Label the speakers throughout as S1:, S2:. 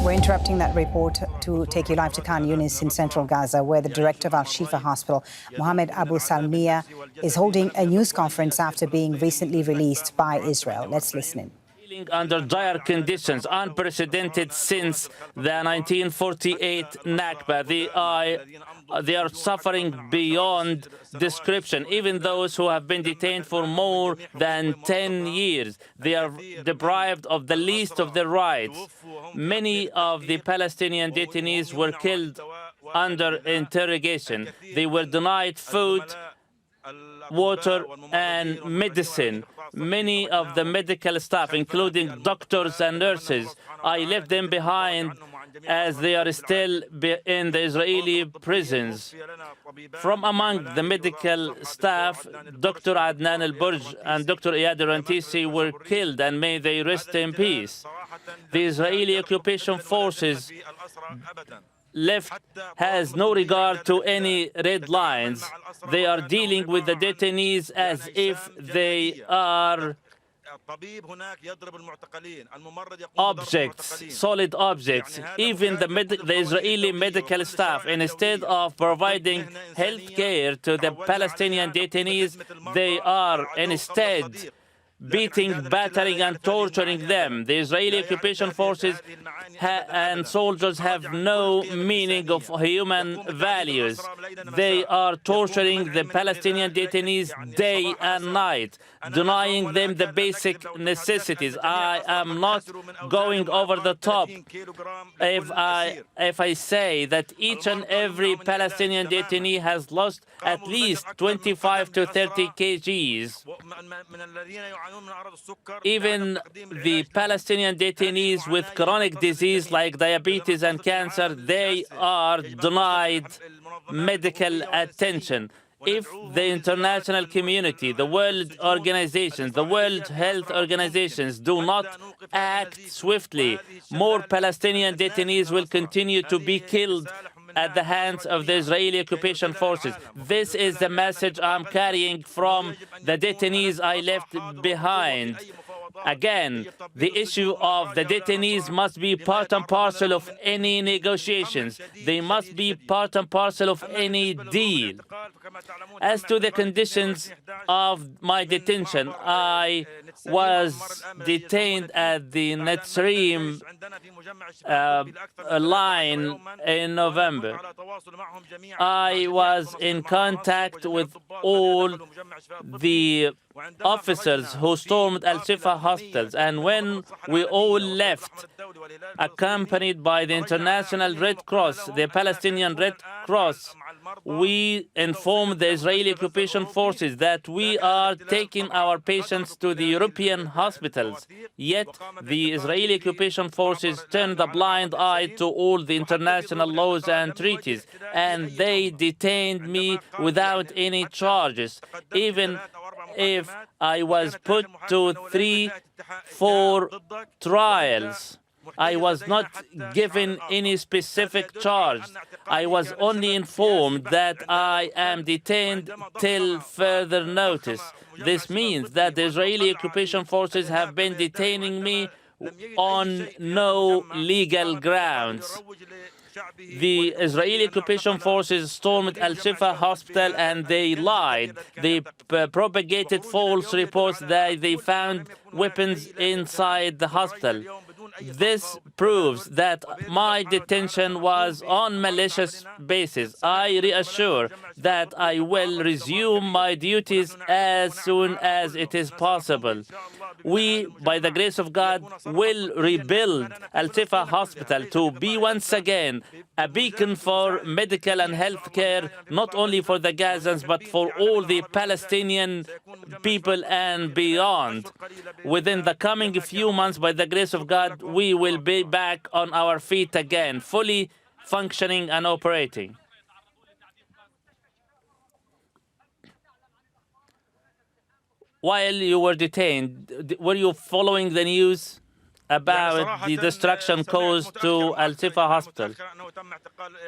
S1: We're interrupting that report to take you live to Khan Yunis in central Gaza, where the director of al-Shifa hospital, Mohammed Abu Salmiya, is holding a news conference after being recently released by Israel. Let's listen in.
S2: Under dire conditions, unprecedented since the 1948 Nakba. They are suffering beyond description. Even those who have been detained for more than 10 years, they are deprived of the least of their rights. Many of the Palestinian detainees were killed under interrogation. They were denied food, water and medicine. Many of the medical staff, including doctors and nurses, I left them behind as they are still in the Israeli prisons. From among the medical staff, Dr. Adnan al-Burj and Dr. Iyad al-Rantisi were killed, and may they rest in peace. The Israeli occupation forces left has no regard to any red lines. They are dealing with the detainees as if they are objects, solid objects. Even the Israeli medical staff, instead of providing health care to the Palestinian detainees, they are instead beating, battering, and torturing them. The Israeli occupation forces and soldiers have no meaning of human values. They are torturing the Palestinian detainees day and night, denying them the basic necessities. I am not going over the top if I say that each and every Palestinian detainee has lost at least 25 to 30 kgs. Even the Palestinian detainees with chronic disease like diabetes and cancer, they are denied medical attention. If the international community, the world organizations, the World Health Organizations do not act swiftly, more Palestinian detainees will continue to be killed at the hands of the Israeli occupation forces. This is the message I'm carrying from the detainees I left behind. Again, the issue of the detainees must be part and parcel of any negotiations. They must be part and parcel of any deal. As to the conditions of my detention, I was detained at the Netzarim line in November. I was in contact with all the officers who stormed al-Shifa hospitals, and when we all left, accompanied by the International Red Cross, the Palestinian Red Cross, we informed the Israeli occupation forces that we are taking our patients to the European hospitals. Yet the Israeli occupation forces turned a blind eye to all the international laws and treaties, and they detained me without any charges, even if I was put to 3-4 trials. I was not given any specific charge. I was only informed that I am detained till further notice. This means that the Israeli occupation forces have been detaining me on no legal grounds. The Israeli occupation forces stormed al-Shifa hospital and they lied. They propagated false reports that they found weapons inside the hospital. This proves that my detention was on malicious basis. I reassure that I will resume my duties as soon as it is possible. We, by the grace of God, will rebuild al-Shifa hospital to be once again a beacon for medical and health care, not only for the Gazans, but for all the Palestinian people and beyond. Within the coming few months, by the grace of God, we will be back on our feet again, fully functioning and operating. While you were detained, were you following the news? about the destruction caused to Al-Shifa Hospital.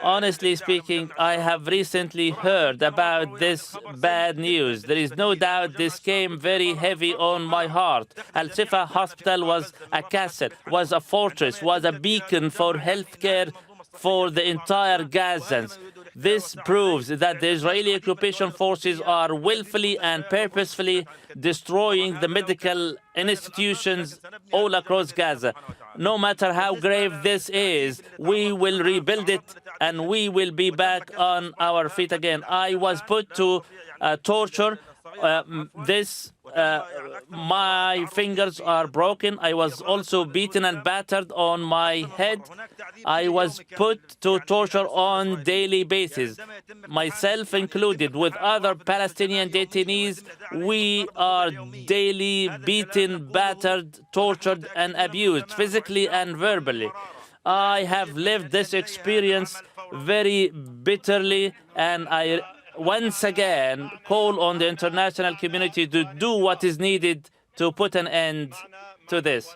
S2: Honestly speaking, I have recently heard about this bad news. There is no doubt this came very heavy on my heart. Al-Shifa Hospital was a castle, was a fortress, was a beacon for healthcare for the entire Gazans. This proves that the Israeli occupation forces are willfully and purposefully destroying the medical institutions all across Gaza. No matter how grave this is, we will rebuild it and we will be back on our feet again. I was put to torture. My fingers are broken. I was also beaten and battered on my head. I was put to torture on daily basis, myself included, with other Palestinian detainees. We are daily beaten, battered, tortured, and abused, physically and verbally. I have lived this experience very bitterly, and I once again call on the international community to do what is needed to put an end to this.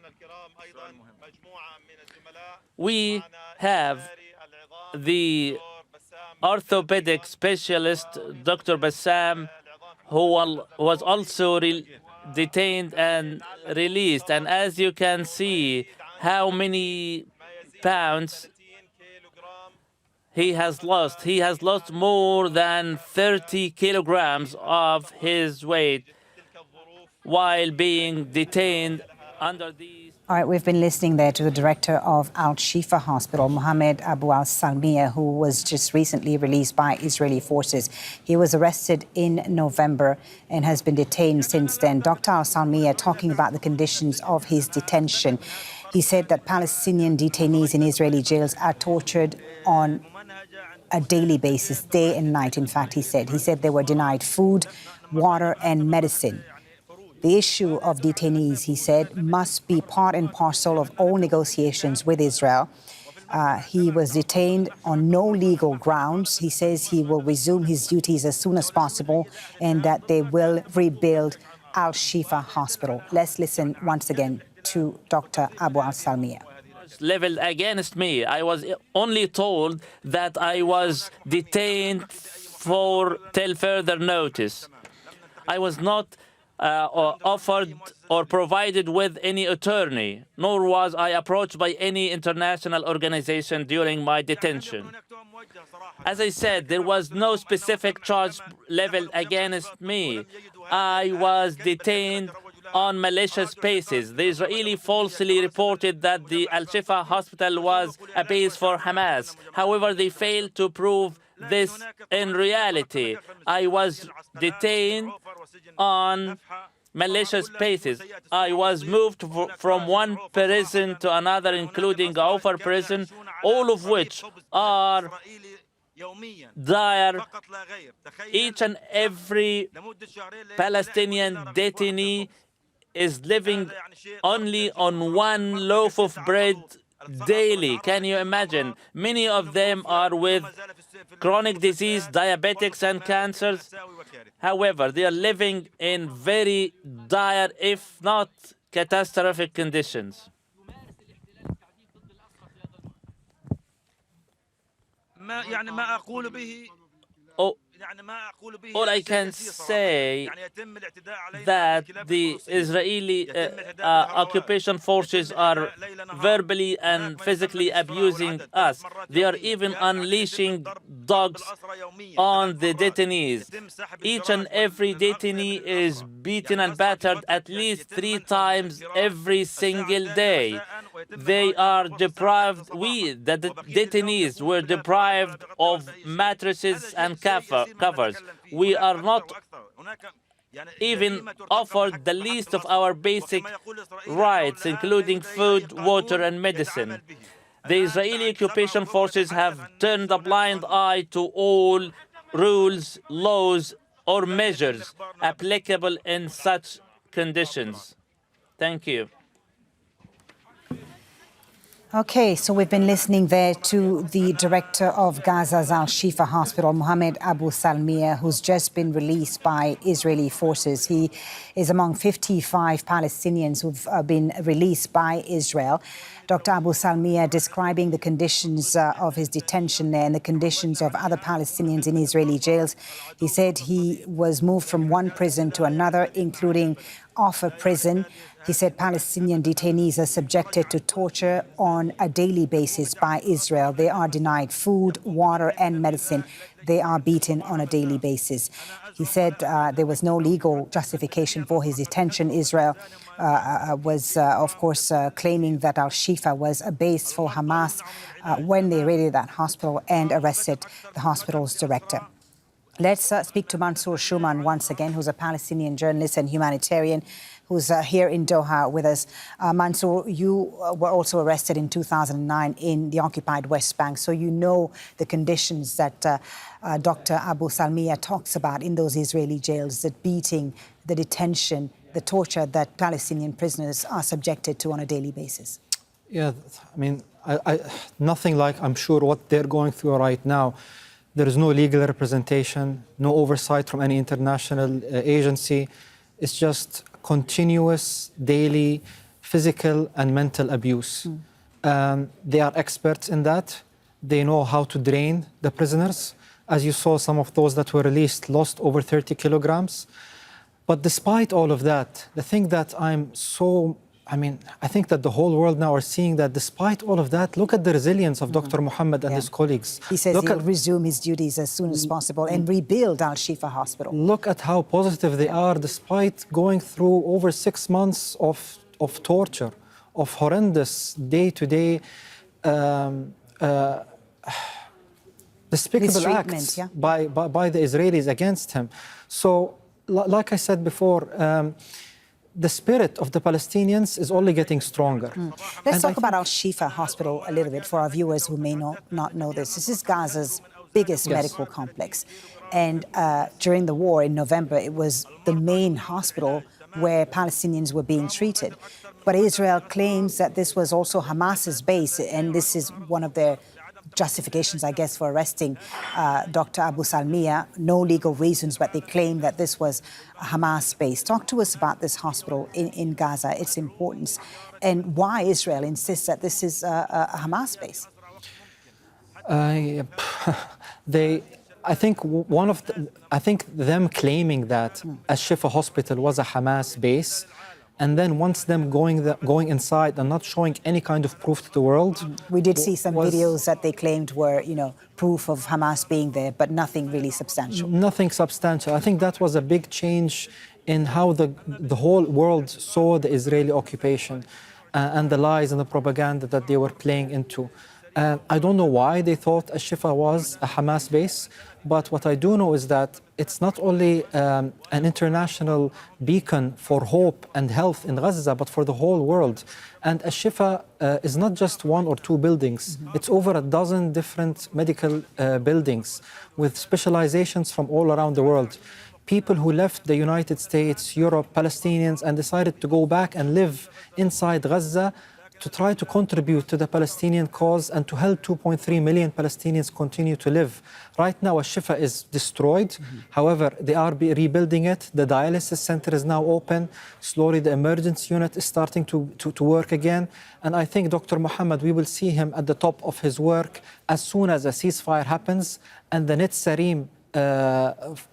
S2: We have the orthopedic specialist, Dr. Bassam, who was also detained and released. And as you can see, how many pounds he has lost. He has lost more than 30 kilograms of his weight while being detained under these.
S1: All right, we've been listening there to the director of Al-Shifa Hospital, Mohammed Abu Salmiya, who was just recently released by Israeli forces. He was arrested in November and has been detained since then. Dr. Salmiya talking about the conditions of his detention. He said that Palestinian detainees in Israeli jails are tortured on a daily basis, day and night, in fact, he said. He said they were denied food, water and medicine. The issue of detainees, he said, must be part and parcel of all negotiations with Israel. He was detained on no legal grounds. He says he will resume his duties as soon as possible and that they will rebuild Al-Shifa Hospital. Let's listen once again to Dr. Abu Salmiya.
S2: Leveled against me. I was only told that I was detained till further notice. I was not offered or provided with any attorney, nor was I approached by any international organization during my detention. As I said, there was no specific charge leveled against me. I was detained on malicious basis. The Israeli falsely reported that the Al-Shifa hospital was a base for Hamas. However, they failed to prove this in reality. I was detained on malicious basis. I was moved from one prison to another, including Gaza prison, all of which are dire. Each and every Palestinian detainee is living only on one loaf of bread daily. Can you imagine? Many of them are with chronic disease, diabetics and cancers. However, they are living in very dire, if not catastrophic conditions. All I can say that the Israeli occupation forces are verbally and physically abusing us. They are even unleashing dogs on the detainees. Each and every detainee is beaten and battered at least 3 times every single day. They are deprived, the detainees were deprived of mattresses and covers. We are not even offered the least of our basic rights, including food, water, and medicine. The Israeli occupation forces have turned a blind eye to all rules, laws, or measures applicable in such conditions. Thank you.
S1: Okay, so we've been listening there to the director of Gaza's Al-Shifa hospital, Mohammed Abu Salmiya, who's just been released by Israeli forces. He is among 55 Palestinians who've been released by Israel. Dr. Abu Salmiya describing the conditions of his detention there and the conditions of other Palestinians in Israeli jails. He said he was moved from one prison to another, including off a prison. He said Palestinian detainees are subjected to torture on a daily basis by Israel. They are denied food, water and medicine. They are beaten on a daily basis. He said there was no legal justification for his detention. Israel was, of course, claiming that Al-Shifa was a base for Hamas when they raided that hospital and arrested the hospital's director. Let's speak to Mansour Shuman once again, who's a Palestinian journalist and humanitarian who's here in Doha with us. Mansour, you were also arrested in 2009 in the occupied West Bank, so you know the conditions that Dr. Abu Salmiya talks about in those Israeli jails, the beating, the detention, the torture that Palestinian prisoners are subjected to on a daily basis.
S3: Yeah, I mean, nothing like, I'm sure, what they're going through right now. There is no legal representation, no oversight from any international agency. It's just continuous, daily, physical and mental abuse. They are experts in that. They know how to drain the prisoners. As you saw, some of those that were released lost over 30 kilograms. But despite all of that, the thing that I think that the whole world now are seeing that despite all of that, look at the resilience of Dr. Muhammad and his colleagues.
S1: He says he'll resume his duties as soon as possible and rebuild Al-Shifa hospital.
S3: Look at how positive they are despite going through over 6 months of torture, of horrendous day-to-day despicable acts by the Israelis against him. So, like I said before, the spirit of the Palestinians is only getting stronger.
S1: Let's talk about Al-Shifa hospital a little bit for our viewers who may not know this. This is Gaza's biggest medical complex. And during the war in November, it was the main hospital where Palestinians were being treated. But Israel claims that this was also Hamas's base, and this is one of their justifications, I guess, for arresting Dr. Abu Salmiya. No legal reasons, but they claim that this was a Hamas base. Talk to us about this hospital in Gaza, its importance, and why Israel insists that this is a Hamas base.
S3: I think them claiming that al-Shifa hospital was a Hamas base, and then once them going inside and not showing any kind of proof to the world.
S1: We did see some videos that they claimed were, proof of Hamas being there, but nothing really substantial.
S3: Nothing substantial. I think that was a big change in how the whole world saw the Israeli occupation and the lies and the propaganda that they were playing into. I don't know why they thought al-Shifa was a Hamas base, but what I do know is that it's not only an international beacon for hope and health in Gaza, but for the whole world. And al-Shifa is not just 1 or 2 buildings. It's over a dozen different medical buildings with specializations from all around the world. People who left the United States, Europe, Palestinians, and decided to go back and live inside Gaza to try to contribute to the Palestinian cause and to help 2.3 million Palestinians continue to live. Right now, al-Shifa is destroyed. However, they are rebuilding it. The dialysis center is now open. Slowly, the emergency unit is starting to work again. And I think Dr. Muhammad, we will see him at the top of his work as soon as a ceasefire happens and the Netzarim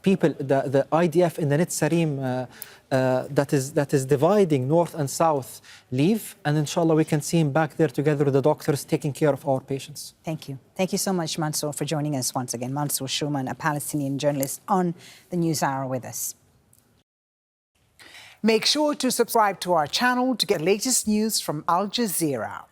S3: people, the IDF in the Netzarim that is dividing north and south leave, and inshallah we can see him back there together with the doctors taking care of our patients.
S1: Thank you. Thank you so much, Mansour, for joining us once again. Mansour Shuman, a Palestinian journalist on the News Hour with us.
S4: Make sure to subscribe to our channel to get latest news from Al Jazeera.